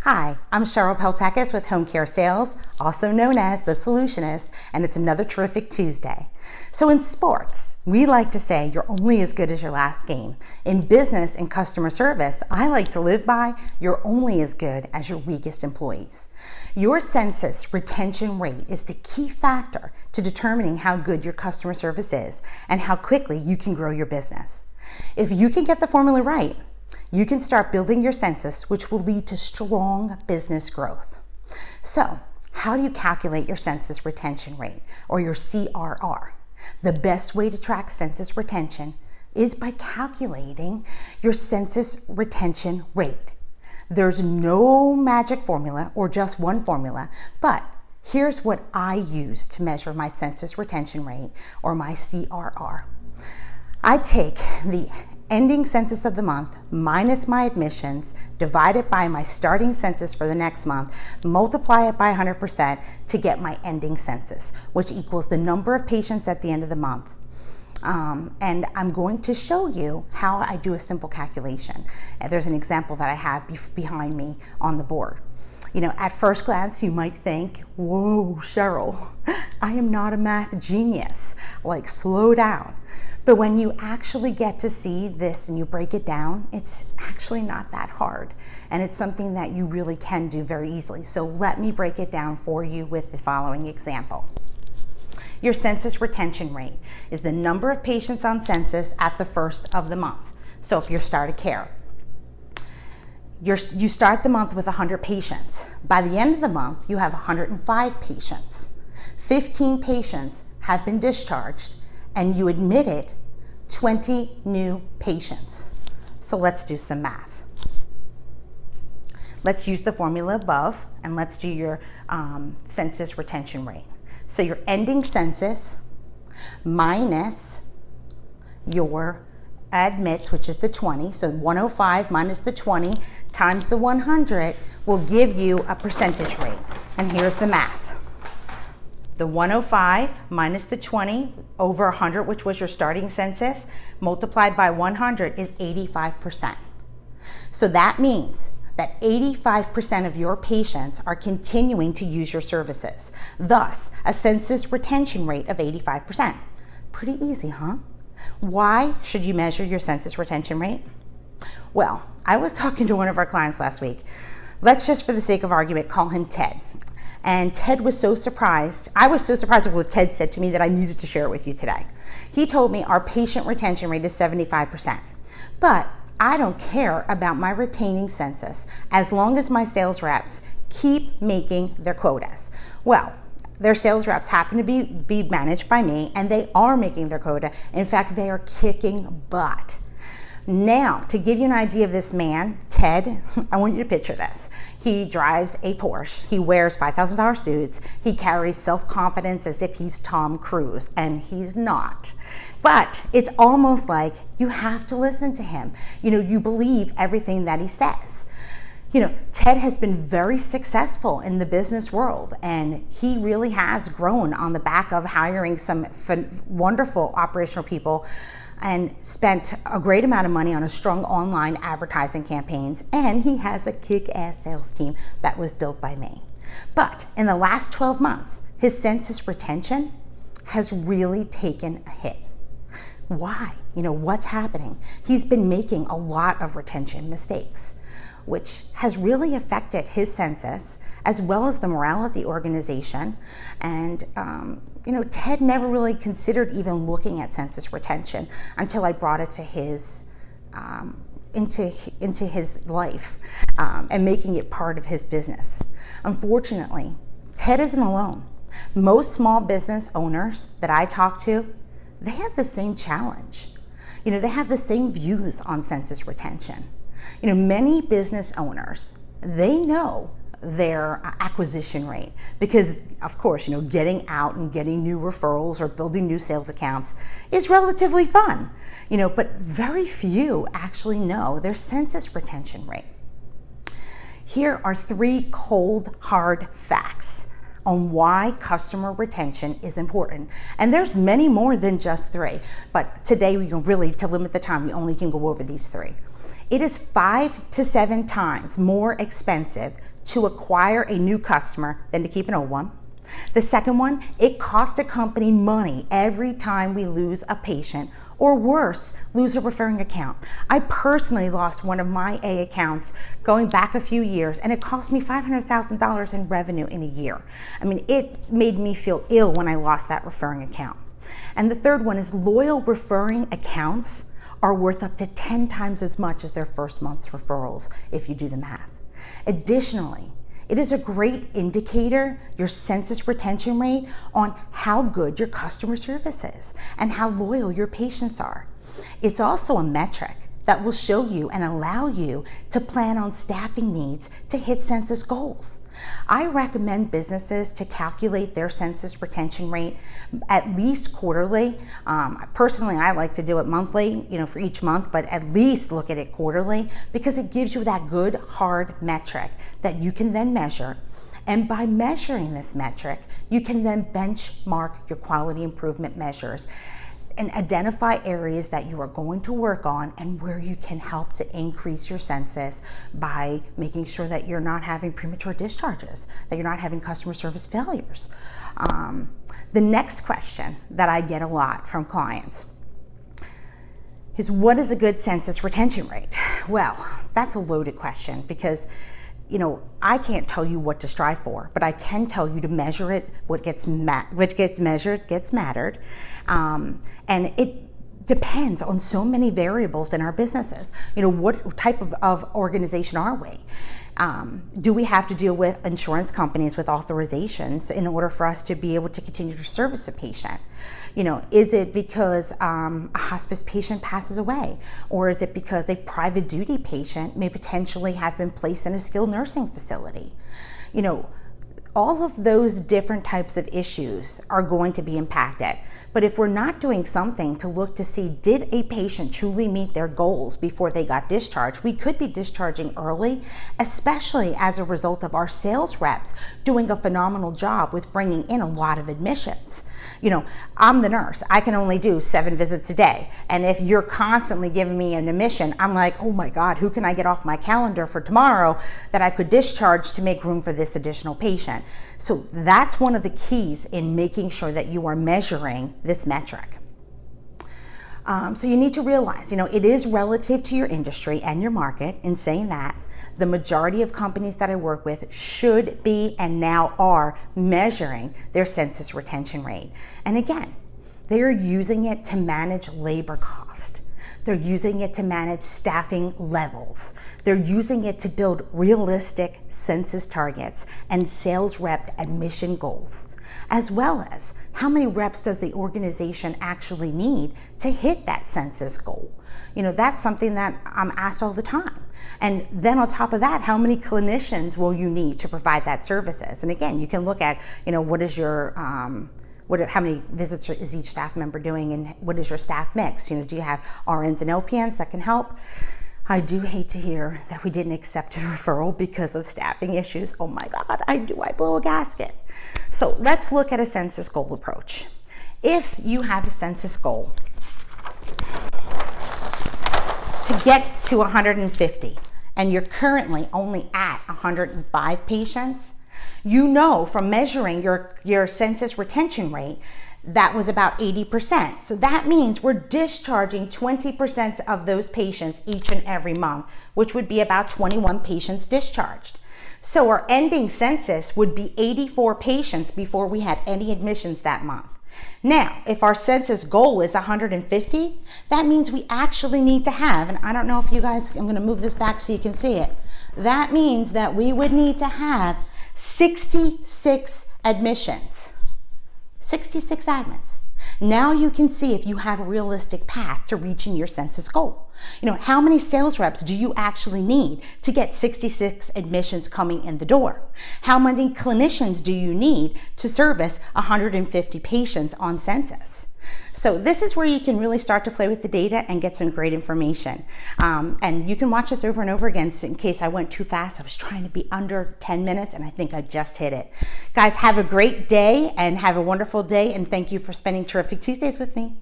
Hi, I'm Cheryl Peltakis with Home Care Sales, also known as The Solutionist, and it's another terrific Tuesday. So in sports, we like to say you're only as good as your last game. In business and customer service, I like to live by you're only as good as your weakest employees. Your census retention rate is the key factor to determining how good your customer service is and how quickly you can grow your business. If you can get the formula right, you can start building your census, which will lead to strong business growth. So, how do you calculate your census retention rate, or your CRR? The best way to track census retention is by calculating your census retention rate. There's no magic formula or just one formula, but here's what I use to measure my census retention rate, or my CRR. I take the ending census of the month minus my admissions, divide it by my starting census for the next month, multiply it by 100% to get my ending census, which equals the number of patients at the end of the month. And I'm going to show you how I do a simple calculation. And there's an example that I have behind me on the board. You know, at first glance, you might think, whoa, Cheryl, I am not a math genius. Like, slow down. But when you actually get to see this and you break it down, it's actually not that hard. And it's something that you really can do very easily. So let me break it down for you with the following example. Your census retention rate is the number of patients on census at the first of the month. So if you're start of care, you start the month with 100 patients. By the end of the month, you have 105 patients. 15 patients have been discharged, and you admitted 20 new patients. So let's do some math. Let's use the formula above, and let's do your census retention rate. So your ending census minus your admits, which is the 20, so 105 minus the 20 times the 100 will give you a percentage rate. And here's the math. The 105 minus the 20 over 100, which was your starting census, multiplied by 100 is 85%. So that means that 85% of your patients are continuing to use your services. Thus, a census retention rate of 85%. Pretty easy, huh? Why should you measure your census retention rate? Well, I was talking to one of our clients last week. Let's just, for the sake of argument, call him Ted. And Ted was so surprised. I was so surprised with what Ted said to me that I needed to share it with you today. He told me our patient retention rate is 75%. But I don't care about my retaining census as long as my sales reps keep making their quotas. Well, their sales reps happen to be managed by me, and they are making their quota. In fact, they are kicking butt. Now, to give you an idea of this man, Ted, I want you to picture this. He drives a Porsche. He wears $5,000 suits. He carries self-confidence as if he's Tom Cruise, and he's not. But it's almost like you have to listen to him. You know, you believe everything that he says. You know, Ted has been very successful in the business world, and he really has grown on the back of hiring some wonderful operational people and spent a great amount of money on a strong online advertising campaigns, and he has a kick-ass sales team that was built by me. But in the last 12 months, his census retention has really taken a hit. Why? You know, what's happening? He's been making a lot of retention mistakes, which has really affected his census as well as the morale of the organization. And you know, Ted never really considered even looking at census retention until I brought it to his into his life and making it part of his business. Unfortunately, Ted isn't alone. Most small business owners that I talk to, they have the same challenge. You know, they have the same views on census retention. You know, many business owners, they know their acquisition rate because, of course, you know, getting out and getting new referrals or building new sales accounts is relatively fun, you know, but very few actually know their census retention rate. Here are 3 cold, hard facts on why customer retention is important. And there's many more than just 3, but today we can really, to limit the time, we only can go over these 3. It is 5 to 7 times more expensive to acquire a new customer than to keep an old one. The second one, it costs a company money every time we lose a patient, or worse, lose a referring account. I personally lost one of my A accounts going back a few years, and it cost me $500,000 in revenue in a year. I mean, it made me feel ill when I lost that referring account. And the third one is loyal referring accounts are worth up to 10 times as much as their first month's referrals if you do the math. Additionally, it is a great indicator, your census retention rate, on how good your customer service is and how loyal your patients are. It's also a metric that will show you and allow you to plan on staffing needs to hit census goals. I recommend businesses to calculate their census retention rate at least quarterly. Personally, I like to do it monthly, for each month, but at least look at it quarterly because it gives you that good hard metric that you can then measure. And by measuring this metric, you can then benchmark your quality improvement measures and identify areas that you are going to work on and where you can help to increase your census by making sure that you're not having premature discharges, that you're not having customer service failures. The next question that I get a lot from clients is, what is a good census retention rate? Well, that's a loaded question because I can't tell you what to strive for, but I can tell you to measure it. What gets measured gets mattered. And it depends on so many variables in our businesses. What type of organization are we? Do we have to deal with insurance companies with authorizations in order for us to be able to continue to service a patient? Is it because a hospice patient passes away? Or is it because a private duty patient may potentially have been placed in a skilled nursing facility? All of those different types of issues are going to be impacted. But if we're not doing something to look to see, did a patient truly meet their goals before they got discharged, we could be discharging early, especially as a result of our sales reps doing a phenomenal job with bringing in a lot of admissions. I'm the nurse. I can only do 7 visits a day. And if you're constantly giving me an admission, I'm like, oh my God, who can I get off my calendar for tomorrow that I could discharge to make room for this additional patient? So that's one of the keys in making sure that you are measuring this metric. So you need to realize, it is relative to your industry and your market. In saying that, the majority of companies that I work with should be and now are measuring their census retention rate. And again, they are using it to manage labor cost. They're using it to manage staffing levels. They're using it to build realistic census targets and sales rep admission goals, as well as how many reps does the organization actually need to hit that census goal. That's something that I'm asked all the time. And then on top of that, how many clinicians will you need to provide that services? And again, you can look at, what is your, how many visits is each staff member doing, and what is your staff mix? Do you have RNs and LPNs that can help? I do hate to hear that we didn't accept a referral because of staffing issues. Oh my God, I blow a gasket. So let's look at a census goal approach. If you have a census goal to get to 150 and you're currently only at 105 patients, from measuring your census retention rate, that was about 80%. So that means we're discharging 20% of those patients each and every month, which would be about 21 patients discharged. So our ending census would be 84 patients before we had any admissions that month. Now, if our census goal is 150, that means we actually need to have, and I don't know if you guys, I'm going to move this back so you can see it. That means that we would need to have 66 admissions, 66 admits. Now you can see if you have a realistic path to reaching your census goal. How many sales reps do you actually need to get 66 admissions coming in the door? How many clinicians do you need to service 150 patients on census? So this is where you can really start to play with the data and get some great information. And you can watch this over and over again. So in case I went too fast, I was trying to be under 10 minutes and I think I just hit it. Guys, have a great day and have a wonderful day. And thank you for spending terrific Tuesdays with me.